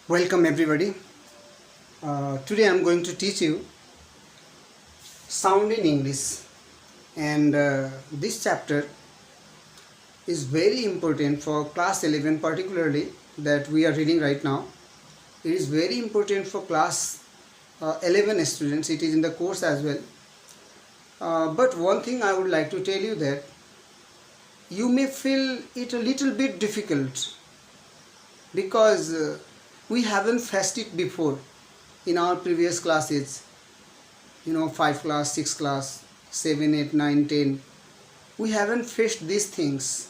Welcome everybody. Today I'm going to teach you sound in English, and this chapter is very important for class 11 particularly that we are reading right now. It is very important for class 11 students. It is in the course as well. But one thing I would like to tell you that you may feel it a little bit difficult because we haven't faced it before in our previous classes, 5 class, 6 class, 7, 8, 9, 10. We haven't faced these things.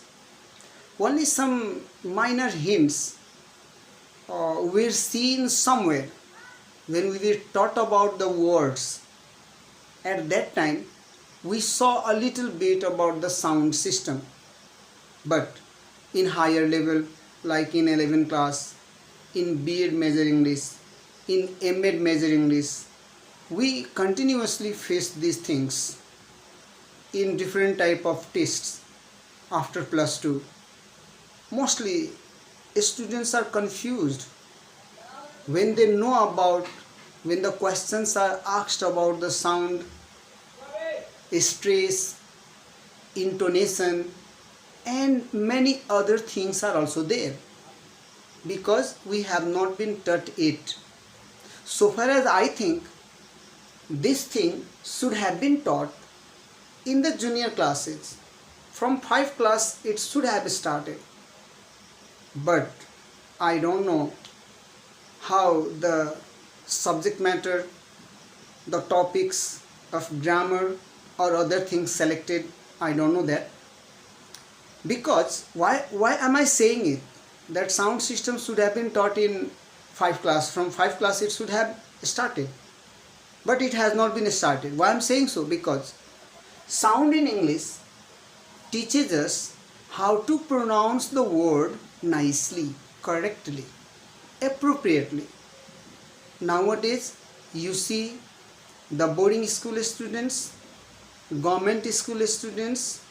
Only some minor hints were seen somewhere when we were taught about the words. At that time we saw a little bit about the sound system, but in higher level, like in 11 class, in B.Ed Major English, in M.Ed Major English, we continuously face these things in different type of tests after plus 2. Mostly students are confused when they know about, when the questions are asked about the sound, stress, intonation, and many other things are also there, because we have not been taught it. So far as I think, this thing should have been taught in the junior classes. From 5 class it should have started. But I don't know how the subject matter, the topics of grammar or other things selected. I don't know that. Because why am I saying it? That sound system should have been taught in 5 class. From 5 class it should have started. But it has not been started. Why I am saying so? Because sound in English teaches us how to pronounce the word nicely, correctly, appropriately. Nowadays you see the boarding school students, government school students,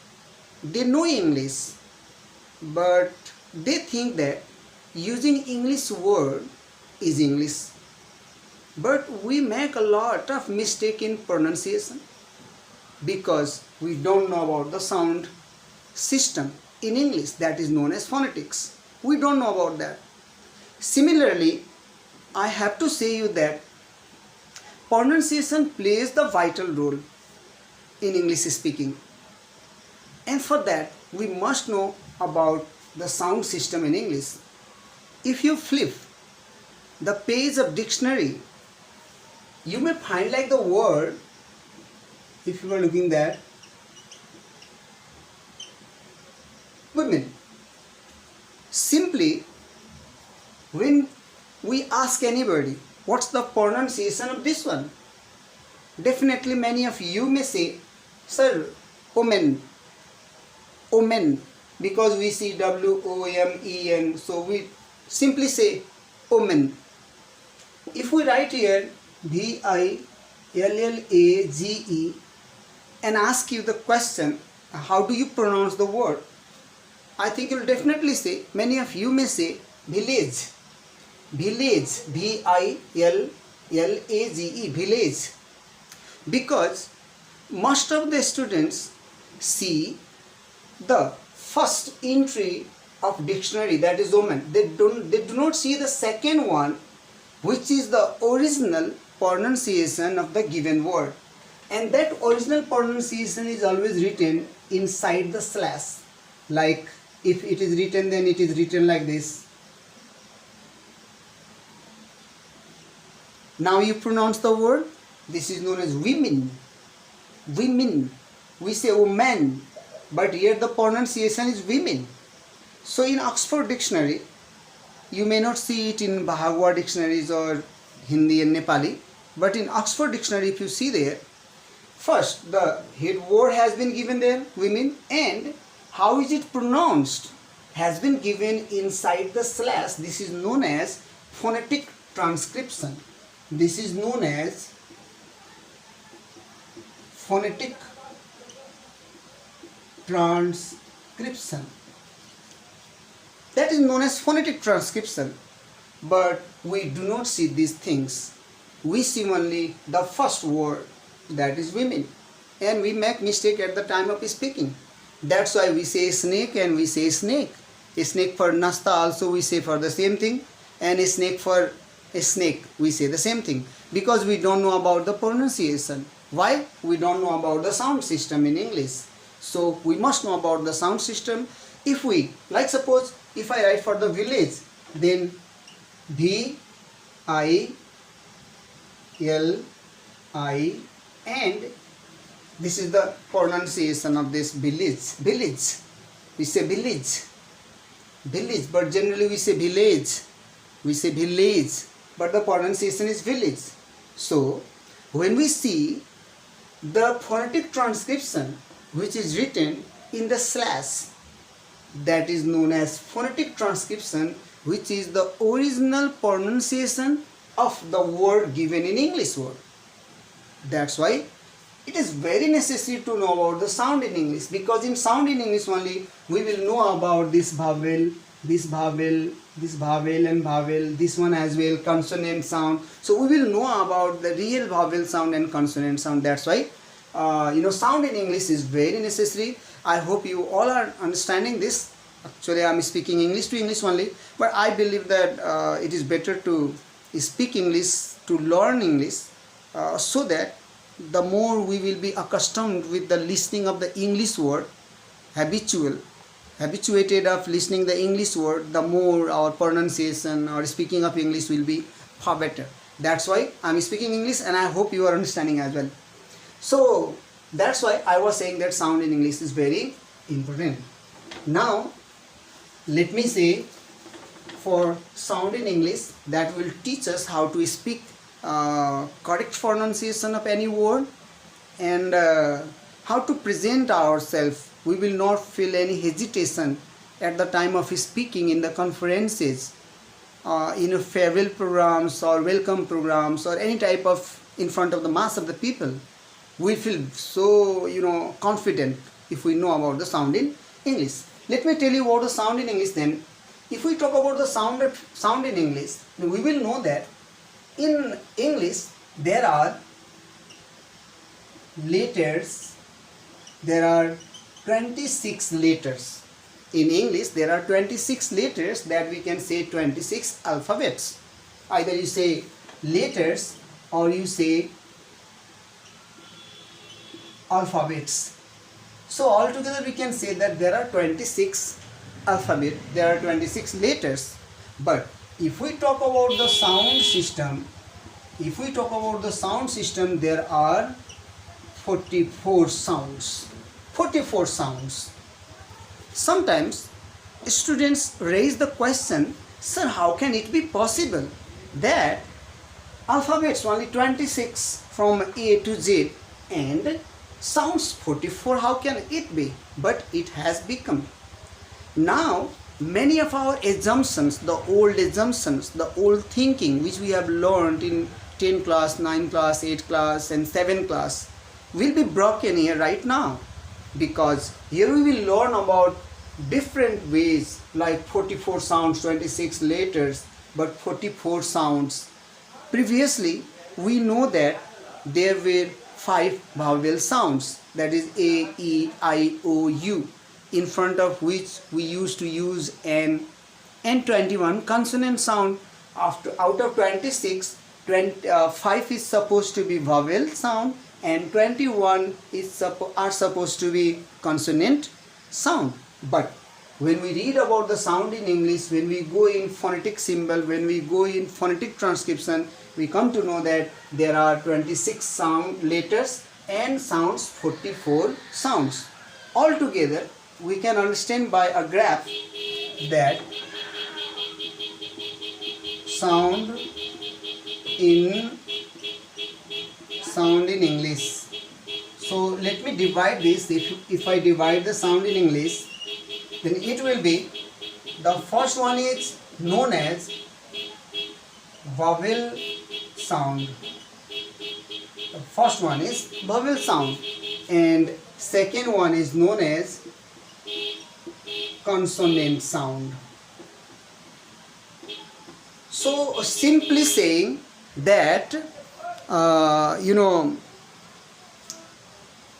they know English, but they think that using English word is English. But we make a lot of mistake in pronunciation because we don't know about the sound system in English that is known as phonetics. We don't know about that. Similarly, I have to say you that pronunciation plays the vital role in English speaking. And for that, we must know about the sound system in English. If you flip the page of dictionary, you may find like the word, if you are looking there, women. Simply, when we ask anybody, what's the pronunciation of this one? Definitely many of you may say, sir, women. Omen, because we see W-O-M-E-N, so we simply say omen. If we write here V-I-L-L-A-G-E and ask you the question, how do you pronounce the word? I think you'll definitely say, many of you may say village. Village, V-I-L-L-A-G-E, village. Because most of the students see the first entry of dictionary, that is woman. They do not see the second one, which is the original pronunciation of the given word. And that original pronunciation is always written inside the slash. Like if it is written, then it is written like this. Now you pronounce the word. This is known as women. Women. We say woman, but here the pronunciation is women. So in Oxford Dictionary, you may not see it in Bahagwa dictionaries or Hindi and Nepali, but in Oxford Dictionary, if you see there, first the head word has been given there, women, and how is it pronounced has been given inside the slash. This is known as phonetic transcription. This is known as phonetic transcription. That is known as phonetic transcription. but we do not see these things. We see only the first word, that is women, and we make mistake at the time of speaking. That's why we say snake and we say snake. A snake for nasta also we say for the same thing, and a snake for a snake we say the same thing, because we don't know about the pronunciation. Why? We don't know about the sound system in English. So we must know about the sound system. If we, like suppose if I write for the village, then VILI, and this is the pronunciation of this village. Village, we say village, village, but generally we say village, we say village, but the pronunciation is village. So when we see the phonetic transcription which is written in the slash, that is known as phonetic transcription, which is the original pronunciation of the word given in English word. That's why it is very necessary to know about the sound in English, because in sound in English only we will know about this vowel, this vowel, this vowel and vowel, this one as well, consonant sound. So we will know about the real vowel sound and consonant sound. That's why sound in English is very necessary. I hope you all are understanding this. Actually I am speaking English to English only, but I believe that it is better to speak English, to learn English, so that the more we will be accustomed with the listening of the English word, habituated of listening the English word, the more our pronunciation or speaking of English will be far better. That's why I am speaking English, and I hope you are understanding as well. So that's why I was saying that sound in English is very important. Now let me say, for sound in English, that will teach us how to speak correct pronunciation of any word, and how to present ourselves. We will not feel any hesitation at the time of speaking in the conferences, in farewell programs or welcome programs, or any type of in front of the mass of the people. We feel so confident if we know about the sound in English. Let me tell you about the sound in English then. If we talk about the sound in English, we will know that in English there are letters, there are 26 letters. In English there are 26 letters, that we can say 26 alphabets. Either you say letters or you say alphabets. So altogether we can say that there are 26 alphabet, there are 26 letters. But if we talk about the sound system, there are 44 sounds. 44 sounds. Sometimes students raise the question, sir, how can it be possible that alphabets only 26 from A to Z and sounds 44? How can it be? But it has become. Now many of our assumptions, the old thinking which we have learned in 10 class, 9 class, 8 class and 7 class will be broken here right now, because here we will learn about different ways, like 44 sounds, 26 letters, but 44 sounds. Previously we know that there were 5 vowel sounds, that is A, E, I, O, U, in front of which we used to use an and 21 consonant sound. Out of 26, 5 is supposed to be vowel sound and 21 are supposed to be consonant sound. But when we read about the sound in English, when we go in phonetic symbol, when we go in phonetic transcription, we come to know that there are 26 sound letters and sounds 44 sounds. Altogether we can understand by a graph that sound in English. So let me divide this. If I divide the sound in English, then it will be, the first one is known as vowel sound. The first one is vowel sound, and second one is known as consonant sound. So simply saying that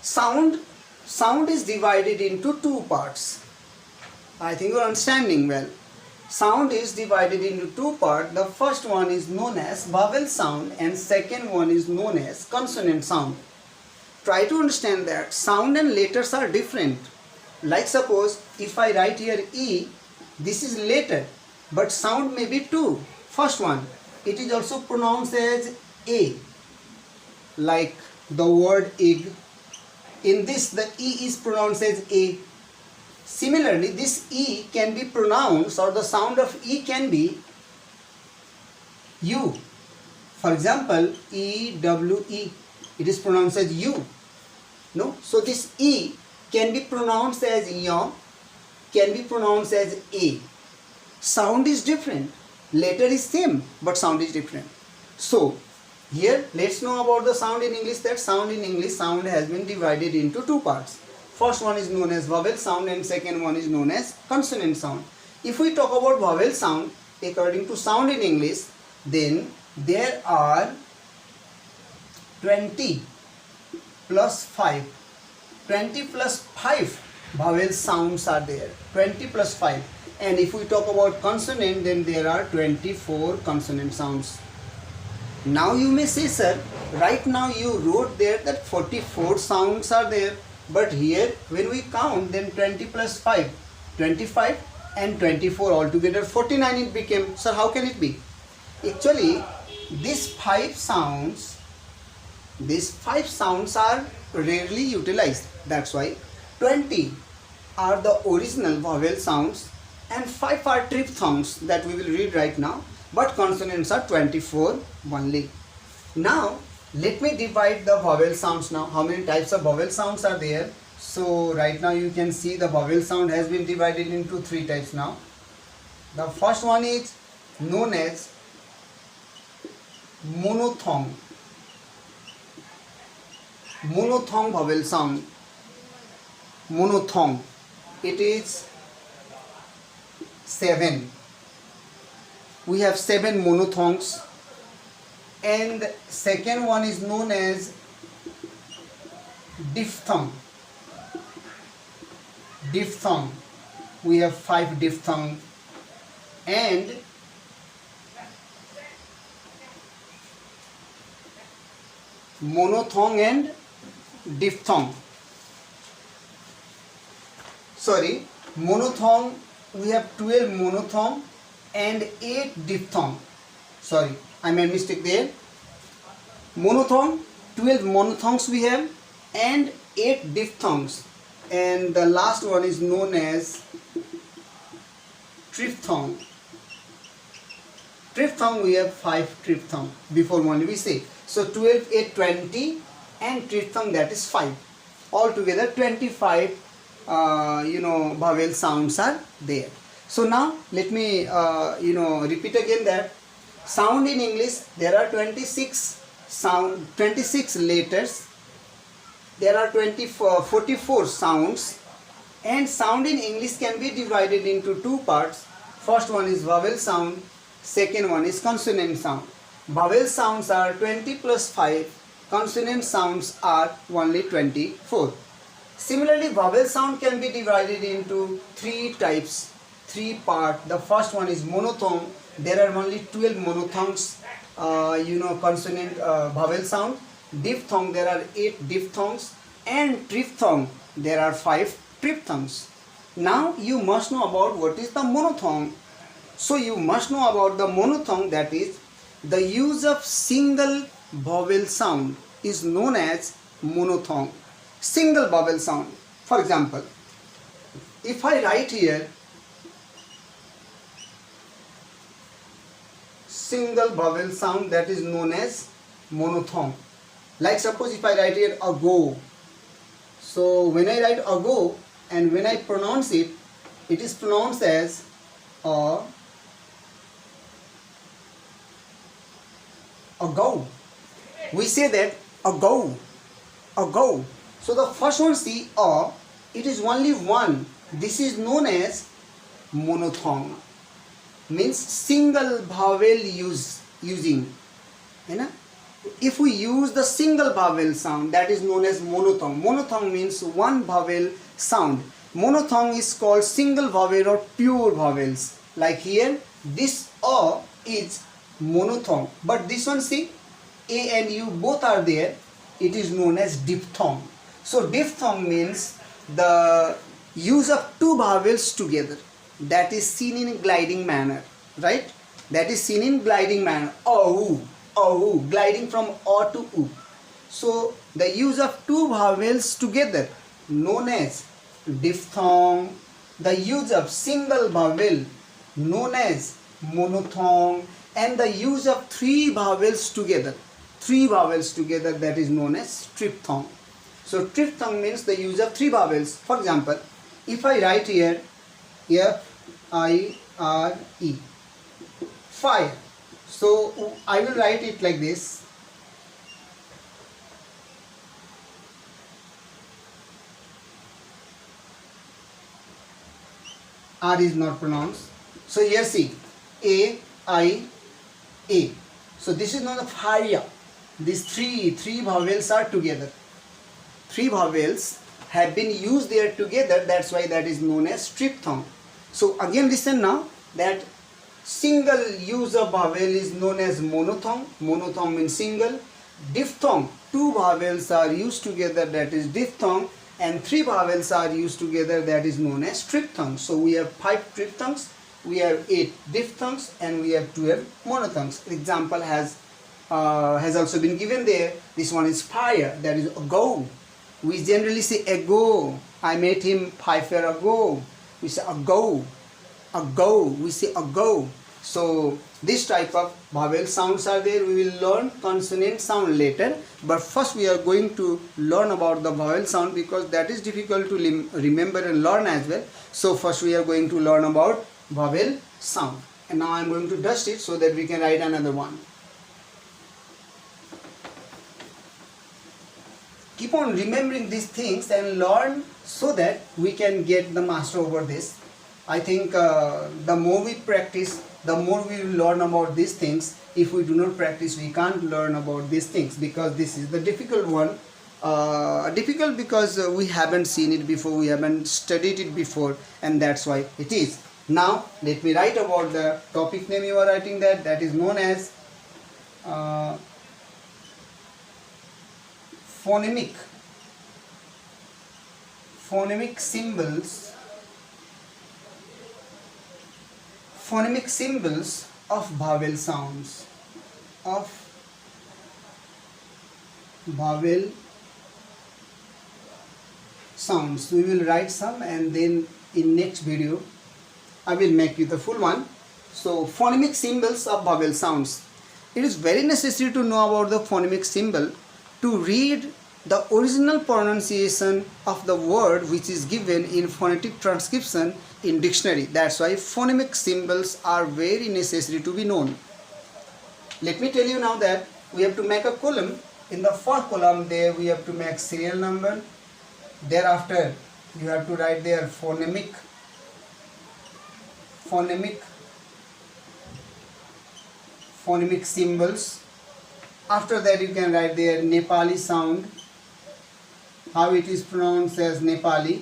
sound is divided into two parts. I think you are understanding well. Sound is divided into two parts. The first one is known as vowel sound and second one is known as consonant sound. Try to understand that sound and letters are different. Like suppose if I write here E, this is letter, but sound may be two. First one, it is also pronounced as A, like the word egg. In this, the E is pronounced as A. Similarly, this E can be pronounced, or the sound of E can be U. For example, E-W-E, it is pronounced as U. No? So this E can be pronounced as Y, can be pronounced as A. Sound is different. Letter is same, but sound is different. So, here let's know about the sound in English. That sound in English, sound has been divided into two parts. First one is known as vowel sound and second one is known as consonant sound. If we talk about vowel sound, according to sound in English, then there are 20 plus 5. 20 plus 5 vowel sounds are there. 20 plus 5. And if we talk about consonant, then there are 24 consonant sounds. Now you may say, sir, right now you wrote there that 44 sounds are there. But here when we count, then 20 plus 5, 25 and 24 altogether 49 it became. Sir, how can it be? Actually, these five sounds are rarely utilized. That's why 20 are the original vowel sounds and 5 are tripthongs that we will read right now, but consonants are 24 only. Now let me divide the vowel sounds now. How many types of vowel sounds are there? So right now you can see the vowel sound has been divided into three types now. The first one is known as monothong. Monothong vowel sound. Monothong. It is 7. We have 7 monothongs. And second one is known as diphthong. Diphthong. We have 5 diphthong. And monothong and diphthong. Sorry, monothong, we have 12 monothong and 8 diphthong. Sorry, I made mistake there. Monothong, 12 monothongs we have and 8 diphthongs. And the last one is known as tripthong. Tripthong, we have 5 tripthong. Before only we say. So 12, 8, 20 and tripthong, that is 5. Altogether 25 vowel sounds are there. So now let me repeat again that sound in English, there are 26 letters, there are 44 sounds, and sound in English can be divided into two parts. First one is vowel sound, second one is consonant sound. Vowel sounds are 20 plus 5, consonant sounds are only 24. Similarly, vowel sound can be divided into three types, three parts. The first one is monothong. There are only 12 monothongs, consonant vowel sound. Diphthong, there are 8 diphthongs, and tripthong, there are 5 tripthongs. Now you must know about what is the monothong. So you must know about the monothong, that is the use of single vowel sound is known as monothong. Single vowel sound. For example, if I write here single vowel sound, that is known as monothong. Like suppose if I write here ago. So when I write ago and when I pronounce it, it is pronounced as ago. We say that ago, ago. So the first one, see, it is only one. This is known as monothong. means single vowel using. You know? If we use the single vowel sound, that is known as monothong. Monothong means one vowel sound. Monothong is called single vowel or pure vowels. Like here, this A is monothong. But this one, see, A and U both are there. It is known as diphthong. So diphthong means the use of two vowels together. That is seen in gliding manner, right? That is seen in gliding manner. O, gliding from O to U. So the use of two vowels together, known as diphthong. The use of single vowel, known as monothong. And the use of three vowels together, that is known as tripthong. So tripthong means the use of three vowels. For example, if I write here F-I-R-E, fire. So I will write it like this. R is not pronounced. So here see, A-I-A. So this is not a fire. These three vowels are together. Three vowels have been used there together. That's why that is known as tripthong. So again listen now, that single use of vowel is known as monothong. Monothong means single. Diphthong, two vowels are used together, that is diphthong. And three vowels are used together, that is known as tripthong. So we have 5 tripthongs, we have 8 diphthongs, and we have 12 monothongs. Example has also been given there. This one is fire, that is ago. We generally say ago. I met him 5 years ago. We say ago. We say ago. So this type of vowel sounds are there. We will learn consonant sound later. But first we are going to learn about the vowel sound, because that is difficult to remember and learn as well. So first we are going to learn about vowel sound. And now I am going to dust it so that we can write another one. Keep on remembering these things and learn so that we can get the master over this. I think the more we practice, the more we will learn about these things. If we do not practice, we can't learn about these things, because this is the difficult one. Difficult because we haven't seen it before, we haven't studied it before, and that's why it is. Now let me write about the topic name you are writing, that is known as phonemic symbols of vowel sounds, We will write some, and then in next video I will make you the full one. So phonemic symbols of vowel sounds. It is very necessary to know about the phonemic symbol to read the original pronunciation of the word which is given in phonetic transcription in dictionary. That's why phonemic symbols are very necessary to be known. Let me tell you now that we have to make a column. In the first column there we have to make serial number. Thereafter you have to write there phonemic symbols. After that you can write there Nepali sound, how it is pronounced as Nepali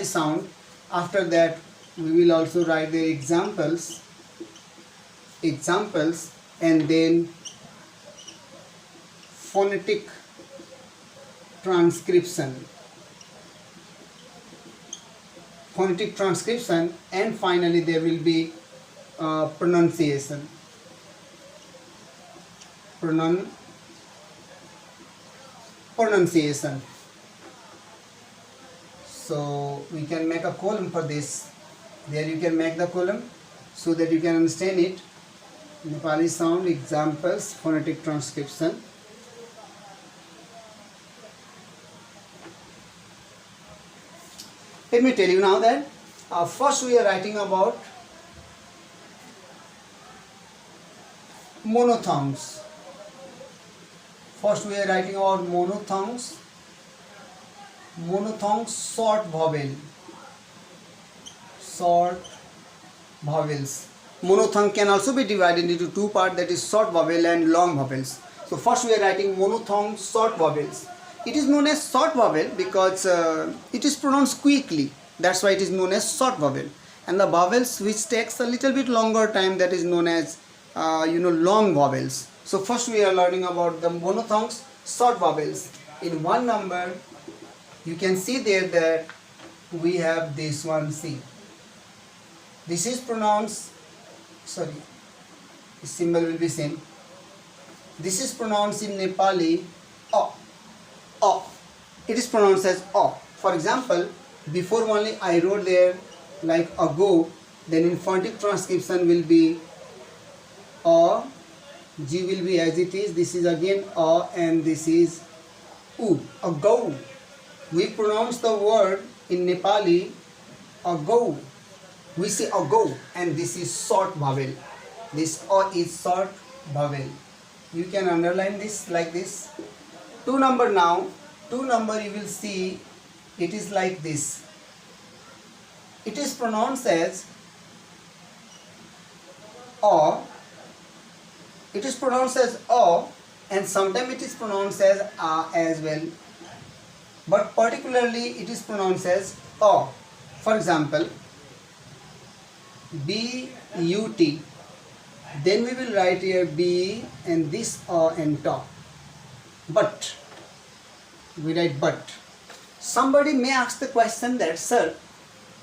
sound. After that we will also write the examples, and then phonetic transcription, and finally there will be pronunciation. So we can make a column for this. There you can make the column so that you can understand it. Nepali sound, examples, phonetic transcription. Let me tell you now that first we are writing about monothongs. Monothongs, short vowels. Monothong can also be divided into two parts, that is short vowel and long vowels. So first we are writing monothong short vowels. It is known as short vowel because it is pronounced quickly. That's why it is known as short vowel. And the vowels which takes a little bit longer time, that is known as long vowels. So first we are learning about the monothongs short vowels. In one number you can see there that we have this one C. This is pronounced, sorry, the symbol will be same. This is pronounced in Nepali O. O. It is pronounced as O. For example, before only I wrote there like ago, then in phonetic transcription will be O, G will be as it is, this is again O, and this is U, ago. We pronounce the word in Nepali ago. We say ago, and this is short vowel. This O is short vowel. You can underline this like this. Two number now. Two number you will see it is like this. It is pronounced as O. It is pronounced as O, and sometimes it is pronounced as A as well. But particularly it is pronounced as O. For example, B-U-T. Then we will write here B and this O and top. But. We write but. Somebody may ask the question that, sir,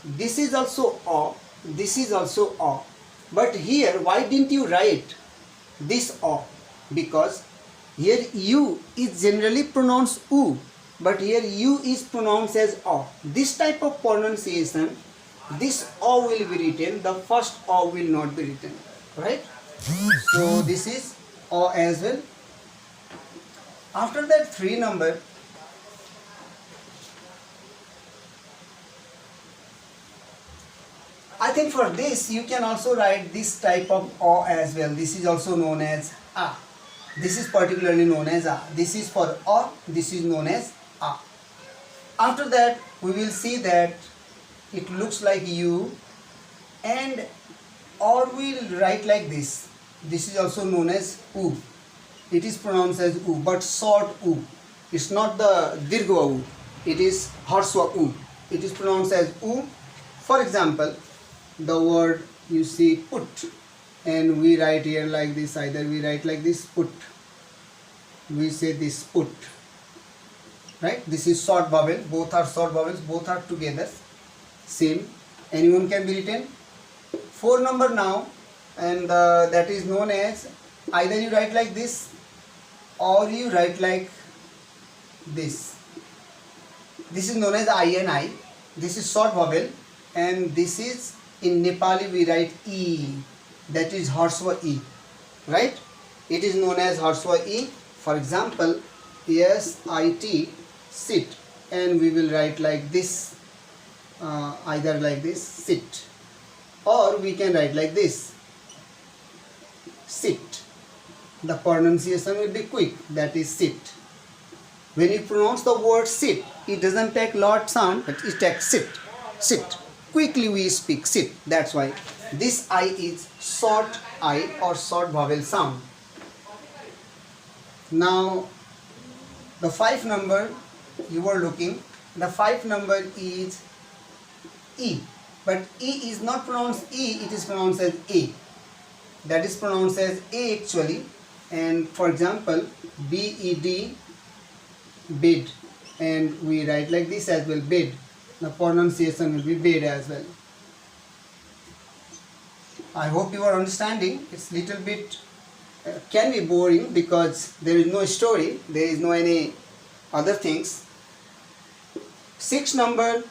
this is also O, this is also O. But here, why didn't you write this O? Because here U is generally pronounced U, but here U is pronounced as O. This type of pronunciation, this O will be written, the first O will not be written, right? So this is O as well. After that, three number, I think for this you can also write this type of O as well. This is also known as A. This is particularly known as A. This is for O, this is known as A. After that we will see that it looks like U, and or we will write like this. This is also known as U. It is pronounced as U, but short U. It's not the Dirgha U. It is Harswa U. It is pronounced as U. For example, the word you see put, and we write here like this. Either we write like this put, we say this put, right? This is short vowel, both are short vowels, both are together, same. Anyone can be written. Four number now, and that is known as, either you write like this or you write like this. This is known as I. This is short vowel, and this is, in Nepali we write E, that is Harswa E, right? It is known as Harswa E. For example, S-I-T, sit, and we will write like this, either like this, sit, or we can write like this, sit. The pronunciation will be quick, that is sit. When you pronounce the word sit, it doesn't take lot sound, but it takes sit, sit. Quickly we speak sit. That's why this I is short I or short vowel sound. Now the 5 number you were looking, the 5 number is E, but E is not pronounced E, it is pronounced as A. That is pronounced as A actually. And for example, B-E-D, bed, and we write like this as well, bed. The pronunciation will be bed as well. I hope you are understanding. It's little bit can be boring because there is no story, there is no any other things. 6 number,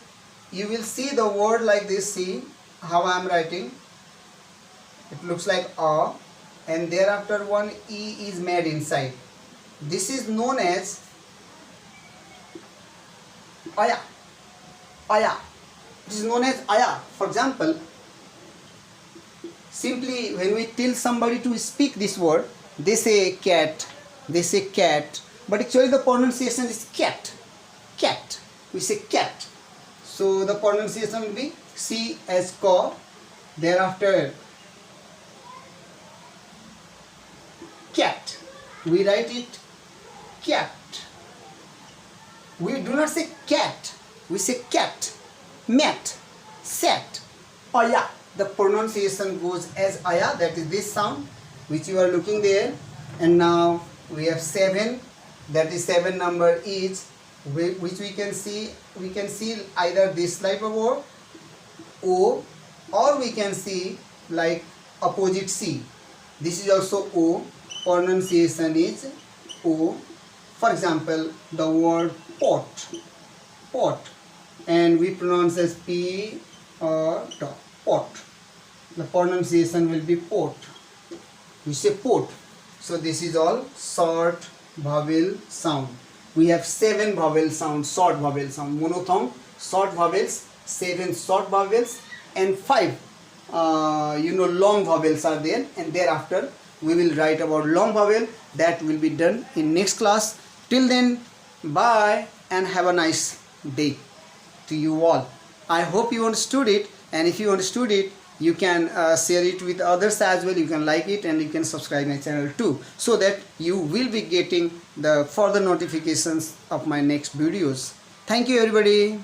you will see the word like this. See how I am writing. It looks like A, and thereafter one E is made inside. This is known as Aya. Aya. It is known as Aya. For example, simply when we tell somebody to speak this word, they say cat, they say cat, but actually the pronunciation is cat. Cat. We say cat. So the pronunciation will be C as ko, thereafter cat. We write it cat. We do not say cat. We say cat. Mat. Sat. Aya. The pronunciation goes as aya. That is this sound which you are looking there. And now we have 7. That is 7 number each, which we can see. We can see either this type of word O, or we can see like opposite C. This is also O. Pronunciation is O. For example, the word pot. Pot. And we pronounce as P or T. Pot. The pronunciation will be pot. We say pot. So this is all short vowel sound. We have 7 vowel sounds, short vowel sound. Monothong, short vowels, 7 short vowels, and 5 long vowels are there. And thereafter we will write about long vowel. That will be done in next class. Till then, bye and have a nice day to you all. I hope you understood it, and if you understood it, you can share it with others as well. You can like it, and you can subscribe my channel too, so that you will be getting the further notifications of my next videos. Thank you everybody.